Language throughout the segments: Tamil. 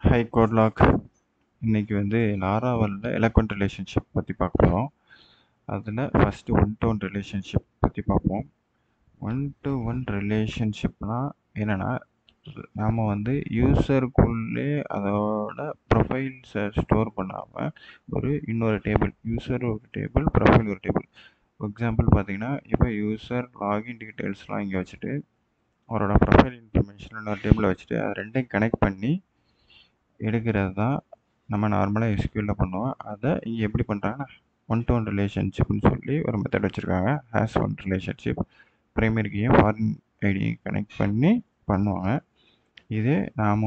ஹை கோட்லாக். இன்னைக்கு லாராவலில் எலக்வன்ட் ரிலேஷன்ஷிப் பற்றி பார்க்க போகிறோம். அதில் first one to one relationship பற்றி பார்ப்போம். ஒன் டு ஒன் ரிலேஷன்ஷிப்னால் என்னென்னா, நாம் யூசருக்குள்ளே அதோட ப்ரொஃபைல்ஸை ஸ்டோர் பண்ணாமல் இன்னொரு டேபிள், யூசர் ஒரு டேபிள், ப்ரொஃபைல் ஒரு டேபிள். எக்ஸாம்பிள் பார்த்தீங்கன்னா, இப்போ யூசர் லாகின் டீட்டெயில்ஸ்லாம் இங்கே வச்சுட்டு அவரோட ப்ரொஃபைல் இன்ஃபர்மேஷன் இன்னொரு டேபிளில் வச்சுட்டு அது ரெண்டையும் கனெக்ட் பண்ணி எடுக்கிறது தான் நம்ம நார்மலாக எஸ்கியூவில் பண்ணுவோம். அதை இங்கே எப்படி பண்ணுறாங்கன்னா, ஒன் டு ஒன் ரிலேஷன்ஷிப்னு சொல்லி ஒரு மெத்தட் வச்சுருக்காங்க. ஹேஸ் ஒன் ரிலேஷன்ஷிப் ப்ரைமரி கீயும் ஃபாரின் ஐடியும் கனெக்ட் பண்ணி பண்ணுவாங்க. இதே நாம்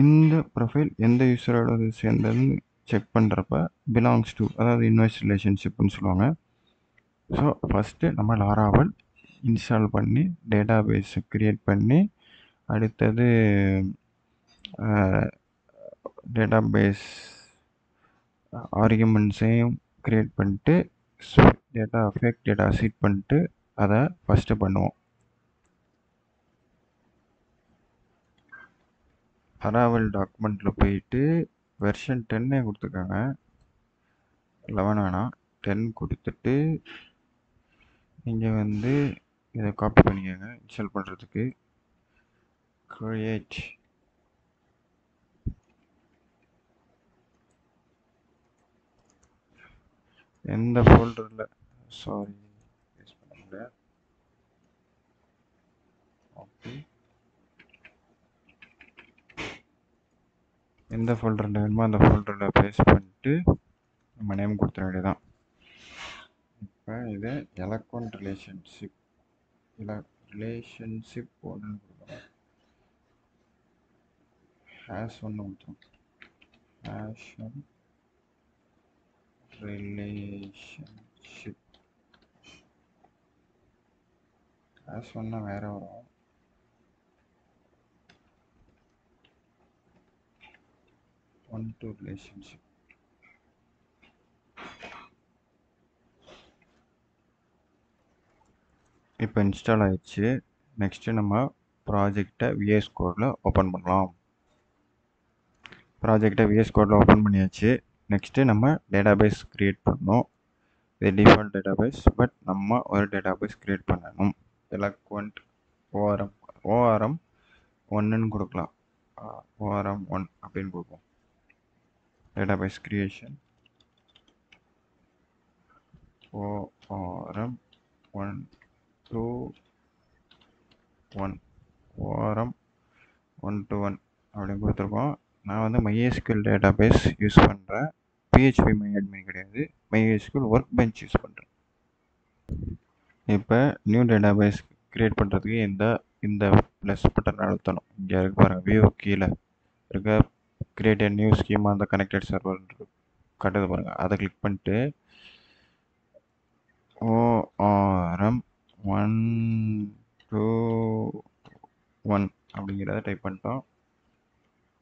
இந்த ப்ரொஃபைல் எந்த யூஸரோட சேர்ந்ததுன்னு செக் பண்ணுறப்ப பிலாங்ஸ் டு, அதாவது இன்வெர்ஸ் ரிலேஷன்ஷிப்னு சொல்லுவாங்க. ஸோ ஃபஸ்ட்டு நம்ம லாராவல் இன்ஸ்டால் பண்ணி டேட்டா பேஸை க்ரியேட் பண்ணி, அடுத்தது டேட்டாபேஸ் ஆர்குமெண்ட்ஸையும் க்ரியேட் பண்ணிட்டு ஃபேக் டேட்டா சீட் பண்ணிட்டு அதை ஃபஸ்ட்டு பண்ணுவோம். லாராவல் டாக்குமெண்ட்டில் போயிட்டு வெர்ஷன் 10 கொடுத்துருக்காங்க. 11 வேணாம், 10 கொடுத்துட்டு நீங்கள் இதை காப்பி பண்ணிக்கோங்க. இன்ஸ்டால் பண்ணுறதுக்கு க்ரியேட் எந்த ஃபோல்டரில், சாரி யூஸ் பண்ணல, ஓகே, எந்த ஃபோல்டரில் வேணுமோ அந்த ஃபோல்டரில் பேஸ்ட் பண்ணிட்டு நம்ம நேம் கொடுத்துட வேண்டியதான். இப்போ இது எலக்வன்ட் ரிலேஷன்ஷிப் ஒன்று கொடுக்குறோம். ஹேஷ் ஒன்று கொடுத்தோம். Hash one relationship. ஹேஷ் ஒன்னா வேற வரும். One to relationship. இப்போ இன்ஸ்டால் ஆயிடுச்சு. நெக்ஸ்ட்டு நம்ம ப்ராஜெக்டை விஎஸ் கோடில் ஓப்பன் பண்ணலாம். ப்ராஜெக்டை விஎஸ் கோடில் ஓப்பன் பண்ணியாச்சு. நெக்ஸ்ட்டு நம்ம டேட்டாபேஸ் க்ரியேட் பண்ணணும். இது டிஃபால்ட் டேட்டாபேஸ், பட் நம்ம ஒரு டேட்டாபேஸ் க்ரியேட் பண்ணணும். எலக்வன்ட் ஓஆர்எம் 1ன்னு கொடுக்கலாம். ஓஆர்எம் 1 அப்படின்னு கொடுப்போம். Database creation ORM 1 to 1, ORM 1 to 1 அப்படின்னு கொடுத்துருக்கோம். நான் MySQL டேட்டாபேஸ் யூஸ் பண்ணுறேன். PHP MyAdmin கிடையாது. MySQL ஒர்க் பெஞ்ச் யூஸ் பண்ணுறேன். இப்போ நியூ டேட்டாபேஸ் க்ரியேட் பண்ணுறதுக்கு இந்த ப்ளஸ் பட்டன் அழுத்தணும். இங்கே இருக்கு பாருங்கள், வியூ கீழே இருக்க கிரியேட் நியூ ஸ்கீமா அந்த கனெக்டட் சர்வர் கட்டுது பாருங்கள், அதை கிளிக் பண்ணிட்டு ORM 1 to 1 அப்படிங்கிறத டைப் பண்ணிட்டோம்.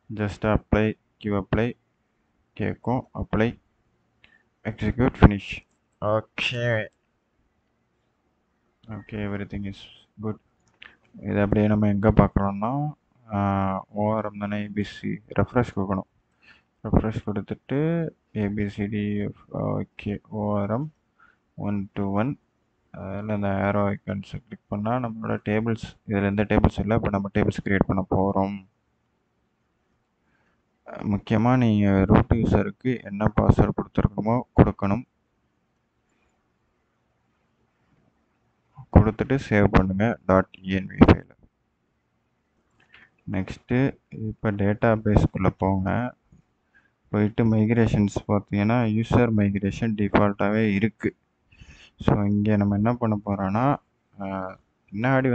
ஜஸ்ட் அப்ளை, கிவ் அப்ளை கேட்கும். Apply, execute, finish. Okay, everything is good. இதை அப்படியே நம்ம எங்கே பார்க்குறோம்னா, ஓஆர்எம் தானே, ஏபிசி ரெஃப்ரெஷ் கொடுக்கணும். ரெஃப்ரெஷ் கொடுத்துட்டு ஏபிசிடி, ஓகே, ஓஆர்எம் 1 to 1, அதில் இந்த ஏரோ ஐக்கன்ஸை கிளிக் பண்ணால் நம்மளோட டேபிள்ஸ், இதில் எந்த டேபிள்ஸ் இல்லை. இப்போ நம்ம டேபிள்ஸ் க்ரியேட் பண்ண போகிறோம். முக்கியமாக நீங்கள் ரூட் யூஸருக்கு என்ன பாஸ்வேர்டு கொடுத்துருக்கணுமோ கொடுக்கணும். கொடுத்துட்டு சேவ் பண்ணுங்கள் .env ஃபைலை. நெக்ஸ்ட்டு இப்போ டேட்டா பேஸ்க்குள்ளே போங்க. போயிட்டு மைக்ரேஷன்ஸ் பார்த்தீங்கன்னா யூசர் மைக்ரேஷன் டிஃபால்ட்டாகவே இருக்குது. ஸோ இங்கே நம்ம என்ன பண்ண போகிறோன்னா, முன்னாடி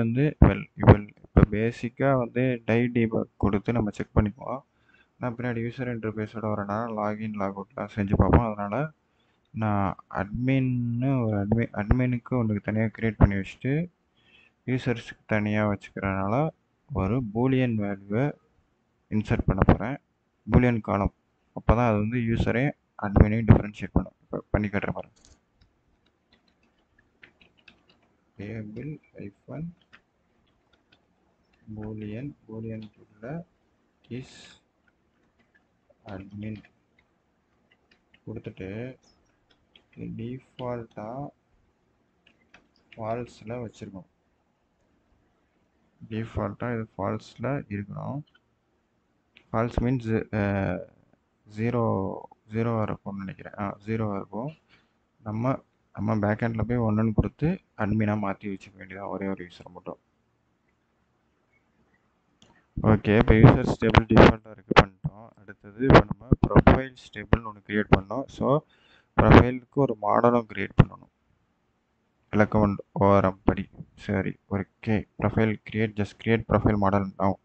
இப்போ பேசிக்காக டை டீபக் கொடுத்து நம்ம செக் பண்ணிக்குவோம். நான் பின்னாடி யூசர் இன்டர்ஃபேஸோட வரனால லாகின் லாக் அவுட்லாம் செஞ்சு பார்ப்போம். அதனால் நான் அட்மினுக்கு ஒன்று தனியாக க்ரியேட் பண்ணி வச்சுட்டு யூசர்ஸுக்கு தனியாக வச்சுக்கிறனால ஒரு பூலியன் வேல்யூவை இன்சர்ட் பண்ண போகிறேன். பூலியன் காலம். அப்போ தான் அது யூசரே அட்மினையும் டிஃப்ரென்ஷியேட் பண்ணும். இப்போ பண்ணி கட்டுற மாதிரி டேபிள் -boolean உள்ள இஸ் அட்மின் கொடுத்துட்டு டிஃபால்ட்டாக ஃபால்ஸில் வச்சுருக்கோம். டிஃபால்ட்டாக இது ஃபால்ஸில் இருக்கணும். ஃபால்ஸ் மீன்ஸ் ஜீரோவாக இருக்கும்னு நினைக்கிறேன். 0வாக இருக்கும். நம்ம பேக்ஹெண்டில் போய் 1ன்னு கொடுத்து அட்மினாக மாற்றி வச்சுக்க வேண்டியதான், ஒரே ஒரு யூஸரை மட்டும். ஓகே, இப்போ யூசர்ஸ் டேபிள் டிஃபால்ட்டாக இருக்குது பண்ணிட்டோம். அடுத்தது இப்போ நம்ம ப்ரொஃபைல்ஸ் டேபிள்னு ஒன்று க்ரியேட் பண்ணோம். ஸோ ப்ரொஃபைலுக்கு ஒரு மாடலும் க்ரியேட் பண்ணணும் இலக்கவன் ஓரம் படி. சரி, okay. Profile just create profile model ஆகும்.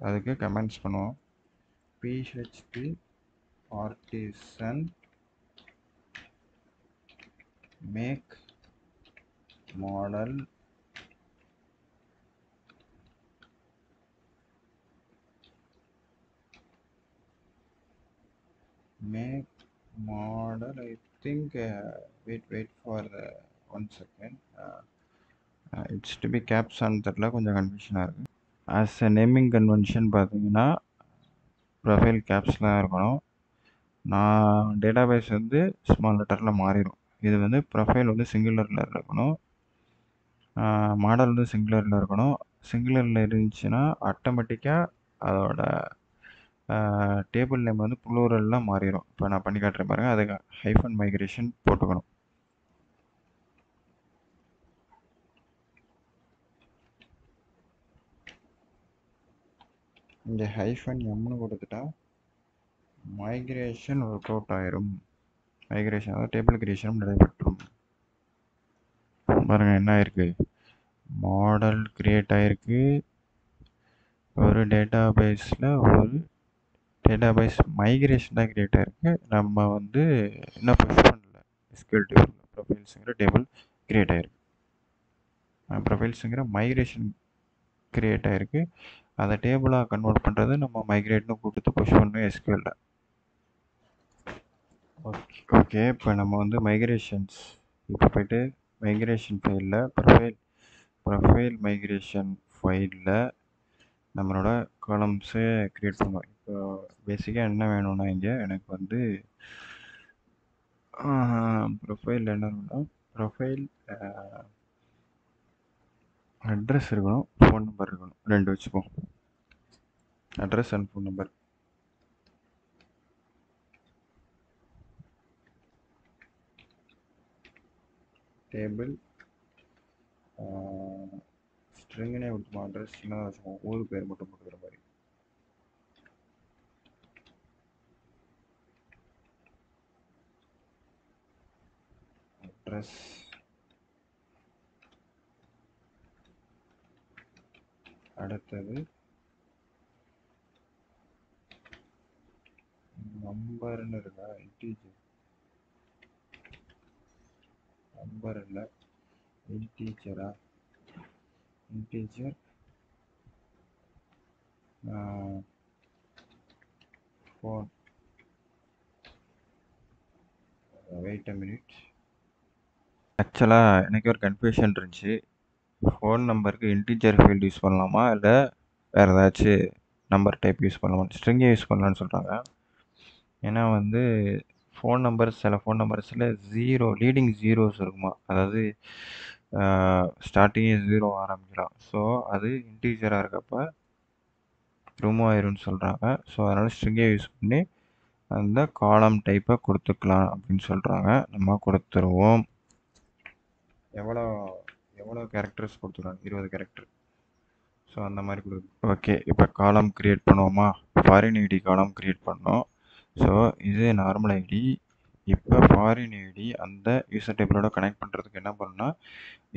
அதுக்கு கமெண்ட்ஸ் பண்ணுவோம். php artisan make model I think wait for 1 second. It's to be caps தெரியல, கொஞ்சம் கன்ஃபியூஷனாக இருக்குது. ஆஸ் எ நேமிங் கன்வென்ஷன் பார்த்தீங்கன்னா ப்ரொஃபைல் கேப்ஸில் தான் இருக்கணும். நான் டேட்டாபேஸ் வந்து ஸ்மால் லெட்டரில் மாறிடும். இது வந்து ப்ரொஃபைல் வந்து சிங்குலரில் இருக்கணும், மாடல் வந்து சிங்குலரில் இருக்கணும். சிங்குலரில் இருந்துச்சுன்னா ஆட்டோமேட்டிக்காக அதோட டேபிள் நேம் வந்து ப்ளூரலில் மாறிடும். இப்போ நான் பண்ணி காட்டுறேன் பாருங்கள். அதுக்கு ஹைஃபன் மைக்ரேஷன் போட்டுக்கணும். இங்கே ஹைஃபன் எம்னு கொடுத்துட்டா மைக்ரேஷன் ஒர்க் அவுட் ஆயிரும். மைக்ரேஷன் அதாவது டேபிள் கிரியேஷனும் நடைபெற்றும். பாருங்கள் என்ன ஆயிருக்கு, மாடல் கிரியேட் ஆகிருக்கு. ஒரு டேட்டாபேஸில் ஒரு டேட்டாபேஸ் மைக்ரேஷன் தான் கிரியேட் ஆகிருக்கு. நம்ம வந்து இன்னும் புஷ் பண்ணல. எஸ்கியூஎல் டேபிள் ப்ரொஃபைல்ஸுங்கிற டேபிள் கிரியேட் ஆகிருக்கு. ப்ரொஃபைல்ஸுங்கிற மைக்ரேஷன் கிரியேட் ஆகிருக்கு. அதை டேபிளாக கன்வெர்ட் பண்ணுறது நம்ம மைக்ரேட்னு கொடுத்து புஷ் பண்ணணும் எஸ்கியூஎல்ல. ஓகே, இப்போ நம்ம வந்து மைக்ரேஷன்ஸ் இப்போ போய்ட்டு மைக்ரேஷன் ஃபைலில் ப்ரொஃபைல் மைக்ரேஷன் ஃபைலில் நம்மளோட காலம்ஸை க்ரியேட் பண்ணுவோம். இப்போ பேசிக்காக என்ன வேணும்னா இங்கே எனக்கு வந்து ப்ரொஃபைல் என்ன வேணும்னா ப்ரொஃபைல் அட்ரஸ் இருக்கணும், ஃபோன் நம்பர் இருக்கணும். 2 வச்சுப்போம், address and phone number. Table ஸ்ட்ரிங்குனே கொடுத்துப்போம். அட்ரஸ் சின்னதாக வச்சுப்போம், ஊர் பேர் மட்டும் போட்டுக்கிற மாதிரி. அட்ரஸ் அடுத்தது நம்பர்னு இருக்கா, இன்டீஜர் நம்பர் இல்லை, integer phone. Wait a minute. ஆக்சுவலாக எனக்கு ஒரு கன்ஃபியூஷன் இருந்துச்சு. ஃபோன் நம்பருக்கு இன்டீஜர் ஃபீல்டு யூஸ் பண்ணலாமா இல்லை வேறு ஏதாச்சும் நம்பர் டைப் யூஸ் பண்ணலாமா? ஸ்ட்ரிங்கை யூஸ் பண்ணலான்னு சொல்கிறாங்க. ஏன்னா வந்து சில ஃபோன் நம்பர்ஸில் லீடிங் ஜீரோஸ் இருக்குமா, அதாவது ஸ்டார்டிங்கே 0 ஆரம்பிக்கலாம். ஸோ அது இன்டீஜராக இருக்கப்போ ரிமூவ் ஆயிரும்னு சொல்கிறாங்க. ஸோ அதனால் ஸ்ட்ரிங்கை யூஸ் பண்ணி அந்த காலம் டைப்பை கொடுத்துக்கலாம் அப்படின்னு சொல்கிறாங்க. நம்ம கொடுத்துருவோம். எவ்வளோ கேரக்டர்ஸ் கொடுத்துருவாங்க? 20 கேரக்டர். ஸோ அந்த மாதிரி ஓகே, இப்போ காலம் க்ரியேட் பண்ணுவோமா? ஃபாரின் ஐடி காலம் க்ரியேட் பண்ணோம். ஸோ இது நார்மல் ஐடி. இப்போ ஃபாரின் ஐடி அந்த யூசர் டேபிளோட கனெக்ட் பண்ணுறதுக்கு என்ன பண்ணணும்னா,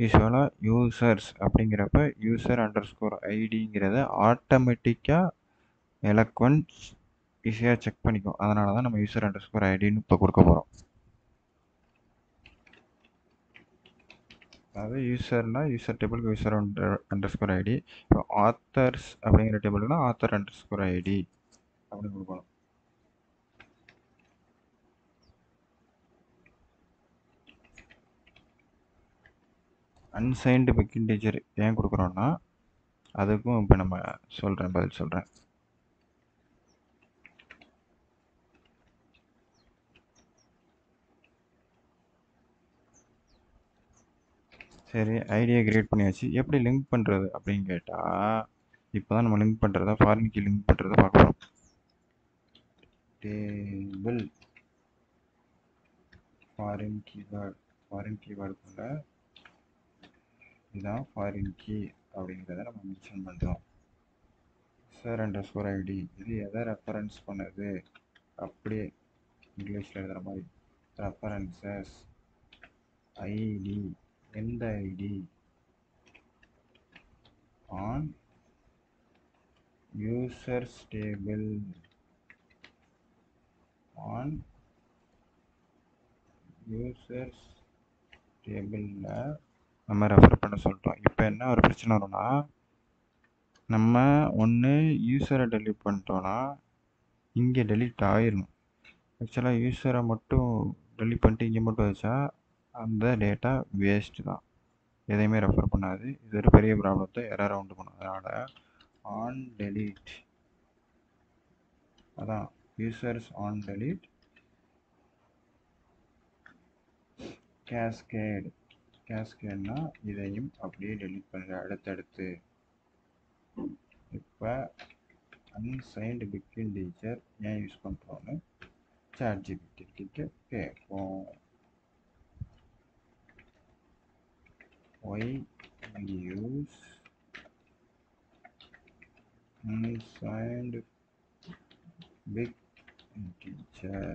யூஸ்வலாக யூசர்ஸ் அப்படிங்கிறப்ப யூசர் அண்டர்ஸ்கோர் ஐடிங்கிறத ஆட்டோமேட்டிக்காக எலக்வன்ஸ் ஈஸியாக செக் பண்ணிக்கும். அதனால தான் நம்ம யூசர் அண்டர்ஸ்கோர் ஐடின்னு இப்போ கொடுக்க போகிறோம். அதாவது யூசர் டேபிளுக்கு யூசர் அண்டர்ஸ்கோர் ஐடி. இப்போ ஆத்தர்ஸ் அப்படிங்கிற டேபிளுக்குனா ஆத்தர் அண்டர்ஸ்கோர் ஐடி அப்படின்னு கொடுக்கணும். அன்சைன்டு பிக் இன்டீஜர் ஏன் கொடுக்குறோன்னா, அதுக்கும் இப்போ நம்ம பதில் சொல்கிறேன். சரி, ஐடியா கிரியேட் பண்ணியாச்சு. எப்படி லிங்க் பண்ணுறது அப்படின்னு கேட்டால், இப்போ தான் நம்ம லிங்க் பண்ணுறதா ஃபாரின் கீ லிங்க் பண்ணுறதை பார்க்குறோம். டேபிள் ஃபாரின் கீவேர்டுக்குள்ள இதுதான் ஃபாரின் கீ அப்படிங்கிறத நம்ம மென்ஷன் பண்ணுறோம். user _id இது எதை ரெஃபரன்ஸ் பண்ணுது அப்படியே இங்கிலீஷில் எழுதுகிற மாதிரி ரெஃபரன்சஸ் ஐடி எந்த ID on users table on users டேபிளில் நம்ம ரெஃபர் பண்ண சொல்லிட்டோம். இப்போ என்ன ஒரு பிரச்சனை வரும்னா, நம்ம ஒன்று யூசரை டெலீட் பண்ணிட்டோன்னா இங்கே டெலீட் ஆயிடணும். ஆக்சுவலாக யூசரை மட்டும் டெலீட் பண்ணிட்டு இங்கே மட்டும் வச்சா அந்த டேட்டா வேஸ்ட்டு தான், எதையுமே ரெஃபர் பண்ணாது. இது ஒரு பெரிய ப்ராப்ளத்தை எரர் உண்டு பண்ணும். அதனால் ஆன் டெலீட், அதான் யூசர்ஸ் ஆன் டெலீட் கேஸ்கேட்னா இதையும் அப்படியே டெலீட் பண்ணுற அடுத்தடுத்து. இப்போ அன்சைன்டு பிக் இன்டிஜர் ஏன் யூஸ் பண்ணுறோன்னு ChatGPT கிட்ட கேட்போம். Why we use unsigned big integer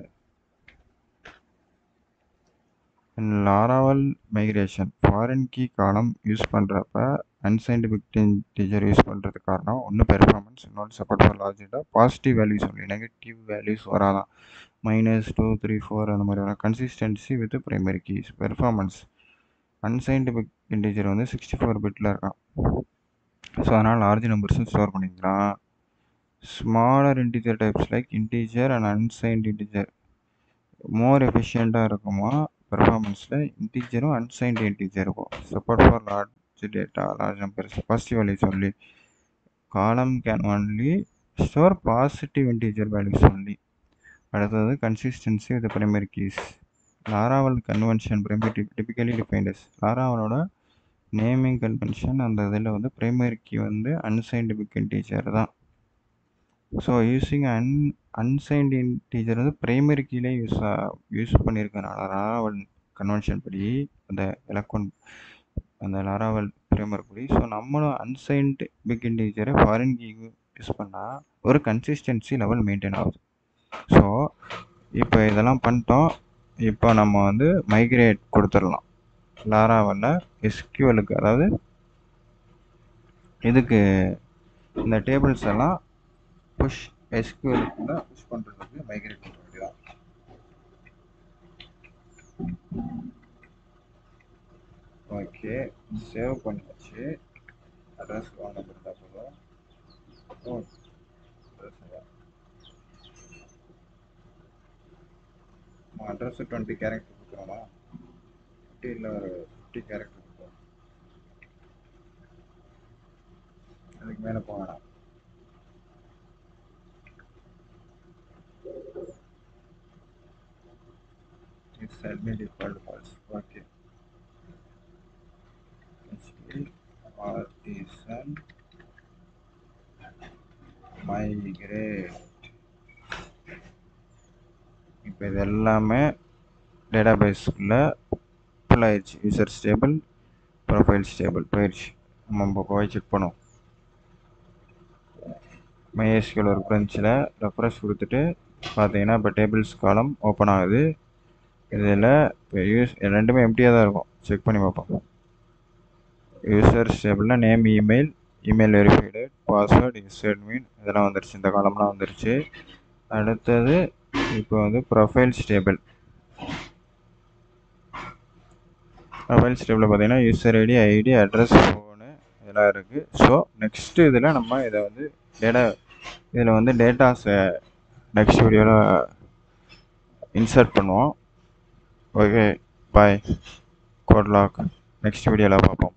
in Laravel migration foreign key column use பண்ணுறப்ப unsigned big integer யூஸ் பண்ணுறது காரணம் ஒன்று பெர்ஃபார்மன்ஸ், இன்னொன்று support for large data. Positive values only, negative values வராதான். -2 3 4 அந்த மாதிரி வரும். Consistency with primary keys. Performance unsigned big integer வந்து 64 பிட்டில் இருக்கான். ஸோ அதனால் லார்ஜ் நம்பர்ஸும் ஸ்டோர் பண்ணிக்கலாம். Smaller integer types like integer and unsigned integer more எஃபிஷியண்ட்டாக இருக்குமா பெர்ஃபார்மன்ஸில் இன்டிஜரும் அன்சைன்டு இன்டிஜர் இருக்கும். Support for large data, large numbers. Positive values only. Column can only store positive integer values only. அடுத்தது consistency with primary keys. Laravel convention typically defined. லாராவலோட நேமிங் கன்வென்ஷன் அந்த இதில் வந்து ப்ரைமரி கீ வந்து அன்சைன்டு பிக் இன்டிஜர் தான். ஸோ யூஸிங் அன்சைன்டு இன்டிஜர் வந்து ப்ரைமரி கீழே யூஸ் பண்ணியிருக்கனால லாராவல் கன்வென்ஷன் படி அந்த லாராவல் ஃப்ரேம்வொர்க் படி ஸோ நம்மளும் அன்சைன்டு பிக் இன்டிஜரை ஃபாரின் கீ யூஸ் பண்ணால் ஒரு கன்சிஸ்டன்சி லெவல் மெயின்டைன் ஆகுது. ஸோ இப்போ இதெல்லாம் பண்ணிட்டோம். இப்போ நம்ம வந்து மைக்ரேட் கொடுத்துடலாம் லாராவலில் எஸ்கியூஎலுக்கு, அதாவது இதுக்கு இந்த டேபிள்ஸ் எல்லாம் புஷ் எஸ்கியூஎலுக்கு தான் புஷ் பண்ணுறதுக்கு மைக்ரேட் பண்ண வேண்டியதான். ஓகே, சேவ் பண்ணியாச்சு. அட்ரஸ் வாங்க இருந்தால் போதும். அட்ரஸ் 20 கேரக்டர் கொடுக்குறோமா, 50 இல்லை ஒரு 50 கேரக்டர் கொடுக்குறோம். அதுக்கு மேலே போகலாம். Submit default false. Okay. Artisan migrate. இப்போ இது எல்லாமே டேட்டாபேஸ்க்குள்ள ஃபுல் ஆயிடுச்சு. யூசர்ஸ் டேபிள், ப்ரொஃபைல்ஸ் டேபிள் போயிடுச்சு. நம்ம இப்போ போய் செக் பண்ணுவோம். MySQL ஒரு பிரான்ச்சில் ரெஃப்ரெஷ் கொடுத்துட்டு பார்த்தீங்கன்னா இப்போ டேபிள்ஸ் காலம் ஓப்பன் ஆகுது. இதில் இப்போ ரெண்டுமே எம்டியாக தான் இருக்கும். செக் பண்ணி பார்ப்போம். யூசர்ஸ் டேபிளில் name, email verified, password, username இதெல்லாம் வந்துருச்சு. இந்த காலம்லாம் வந்துருச்சு. அடுத்தது இப்போ வந்து ப்ரொஃபைல்ஸ் டேபிள். ப்ரொஃபைல்ஸ் டேபிளில் பார்த்தீங்கன்னா யூசர் ஐடி, அட்ரஸ், ஃபோனு இதெல்லாம் இருக்குது. ஸோ நெக்ஸ்ட்டு இதில் நம்ம இதை வந்து இதில் வந்து டேட்டாஸை நெக்ஸ்ட் வீடியோவில் இன்சர்ட் பண்ணுவோம். ஓகே, பாய். கோட் லாக் நெக்ஸ்ட் வீடியோவில் பார்ப்போம்.